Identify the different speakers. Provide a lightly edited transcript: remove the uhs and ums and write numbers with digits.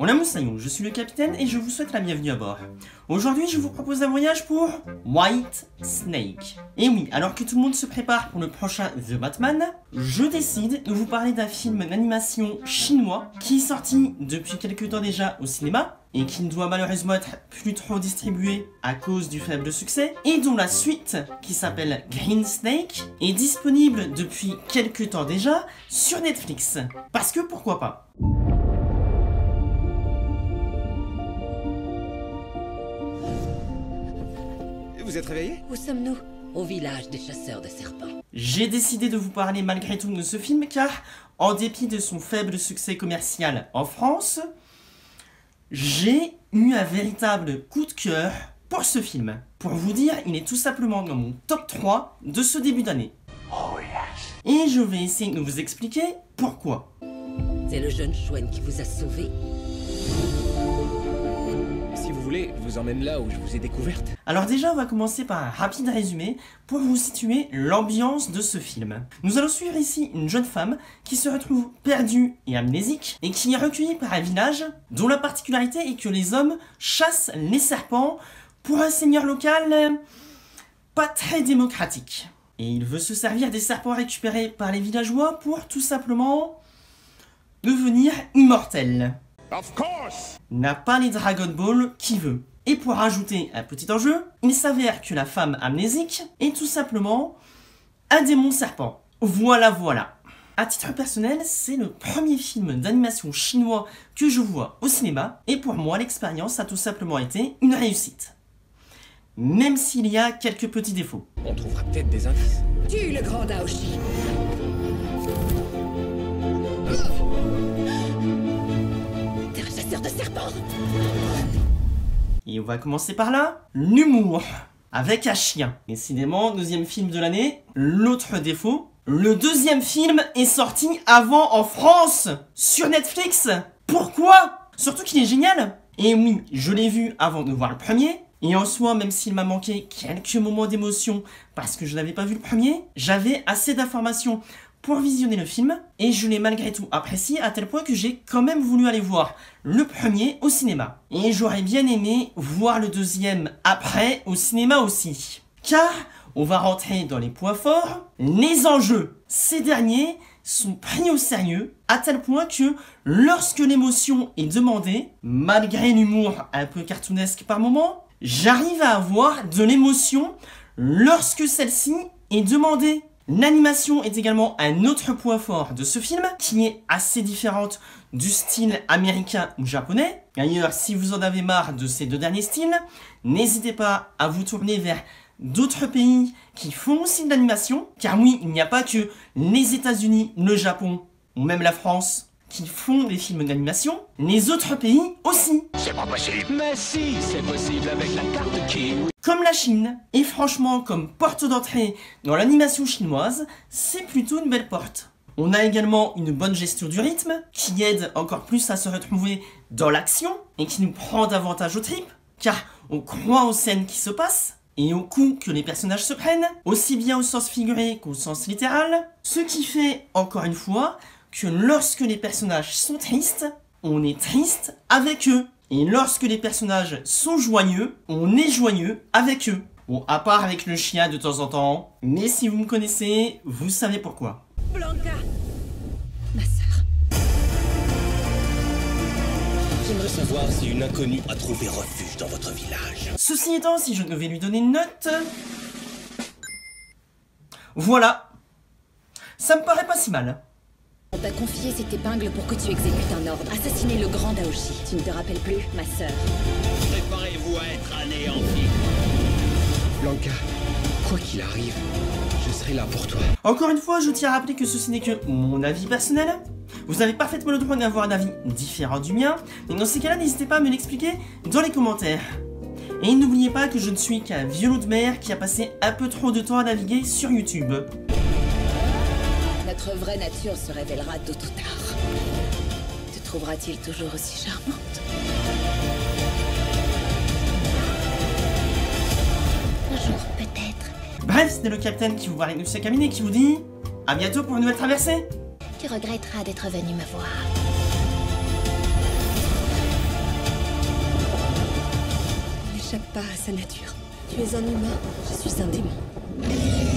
Speaker 1: Mon nom est Sayon, je suis le capitaine et je vous souhaite la bienvenue à bord. Aujourd'hui, je vous propose un voyage pour White Snake. Et oui, alors que tout le monde se prépare pour le prochain The Batman, je décide de vous parler d'un film d'animation chinois qui est sorti depuis quelques temps déjà au cinéma et qui ne doit malheureusement être plus trop distribué à cause du faible succès, et dont la suite, qui s'appelle Green Snake, est disponible depuis quelques temps déjà sur Netflix. Parce que pourquoi pas?
Speaker 2: Vous êtes réveillé?
Speaker 3: Où sommes-nous? Au village des chasseurs de serpents.
Speaker 1: J'ai décidé de vous parler malgré tout de ce film car, en dépit de son faible succès commercial en France, j'ai eu un véritable coup de cœur pour ce film. Pour vous dire, il est tout simplement dans mon top 3 de ce début d'année.
Speaker 2: Oh yes.
Speaker 1: Et je vais essayer de vous expliquer pourquoi.
Speaker 3: C'est le jeune chouette qui vous a sauvé.
Speaker 2: Si vous voulez, je vous emmène là où je vous ai découverte.
Speaker 1: Alors déjà, on va commencer par un rapide résumé pour vous situer l'ambiance de ce film. Nous allons suivre ici une jeune femme qui se retrouve perdue et amnésique et qui est recueillie par un village dont la particularité est que les hommes chassent les serpents pour un seigneur local pas très démocratique. Et il veut se servir des serpents récupérés par les villageois pour tout simplement devenir immortel.
Speaker 2: Of course.
Speaker 1: N'a pas les Dragon Ball qui veut. Et pour rajouter un petit enjeu, il s'avère que la femme amnésique est tout simplement un démon serpent. Voilà, voilà. À titre personnel, c'est le premier film d'animation chinois que je vois au cinéma, et pour moi, l'expérience a tout simplement été une réussite. Même s'il y a quelques petits défauts.
Speaker 2: On trouvera peut-être des indices.
Speaker 3: Tue le grand Daoshi. T'es un chasseur de serpents.
Speaker 1: Et on va commencer par là, l'humour, avec un chien. Décidément, deuxième film de l'année. L'autre défaut, le deuxième film est sorti avant en France, sur Netflix. Pourquoi? Surtout qu'il est génial. Et oui, je l'ai vu avant de voir le premier. Et en soi, même s'il m'a manqué quelques moments d'émotion parce que je n'avais pas vu le premier, j'avais assez d'informations pour visionner le film, et je l'ai malgré tout apprécié à tel point que j'ai quand même voulu aller voir le premier au cinéma. Et j'aurais bien aimé voir le deuxième après au cinéma aussi. Car on va rentrer dans les points forts, les enjeux. Ces derniers sont pris au sérieux à tel point que lorsque l'émotion est demandée, malgré l'humour un peu cartoonesque par moment, j'arrive à avoir de l'émotion lorsque celle-ci est demandée. L'animation est également un autre point fort de ce film, qui est assez différente du style américain ou japonais. D'ailleurs, si vous en avez marre de ces deux derniers styles, n'hésitez pas à vous tourner vers d'autres pays qui font aussi de l'animation. Car oui, il n'y a pas que les États-Unis, le Japon ou même la France qui font des films d'animation, les autres pays aussi.
Speaker 2: C'est pas possible. Mais si, c'est possible avec la carte qui...
Speaker 1: Comme la Chine, et franchement comme porte d'entrée dans l'animation chinoise, c'est plutôt une belle porte. On a également une bonne gestion du rythme, qui aide encore plus à se retrouver dans l'action, et qui nous prend davantage aux tripes, car on croit aux scènes qui se passent, et aux coups que les personnages se prennent, aussi bien au sens figuré qu'au sens littéral, ce qui fait, encore une fois, que lorsque les personnages sont tristes, on est triste avec eux. Et lorsque les personnages sont joyeux, on est joyeux avec eux. Bon, à part avec le chien de temps en temps, mais si vous me connaissez, vous savez pourquoi.
Speaker 3: Blanca, ma sœur.
Speaker 4: J'aimerais savoir si une inconnue a trouvé refuge dans votre village.
Speaker 1: Ceci étant, si je devais lui donner une note... Voilà. Ça me paraît pas si mal.
Speaker 5: On t'a confié cette épingle pour que tu exécutes un ordre. Assassiner le grand Daoshi. Tu ne te rappelles plus, ma sœur?
Speaker 4: Préparez-vous à être anéanti.
Speaker 2: Blanca, quoi qu'il arrive, je serai là pour toi.
Speaker 1: Encore une fois, je tiens à rappeler que ceci n'est que mon avis personnel. Vous avez parfaitement le droit d'avoir un avis différent du mien, mais dans ces cas-là, n'hésitez pas à me l'expliquer dans les commentaires. Et n'oubliez pas que je ne suis qu'un vieux loup de mer qui a passé un peu trop de temps à naviguer sur YouTube.
Speaker 5: Notre vraie nature se révélera tôt ou tard. Te trouvera-t-il toujours aussi charmante? Un jour, peut-être.
Speaker 1: Bref, c'était le capitaine qui vous parlait de ce cabinet qui vous dit à bientôt pour une nouvelle traversée.
Speaker 5: Tu regretteras d'être venu me voir.
Speaker 3: n'échappe pas à sa nature. Tu es un humain, je suis un démon.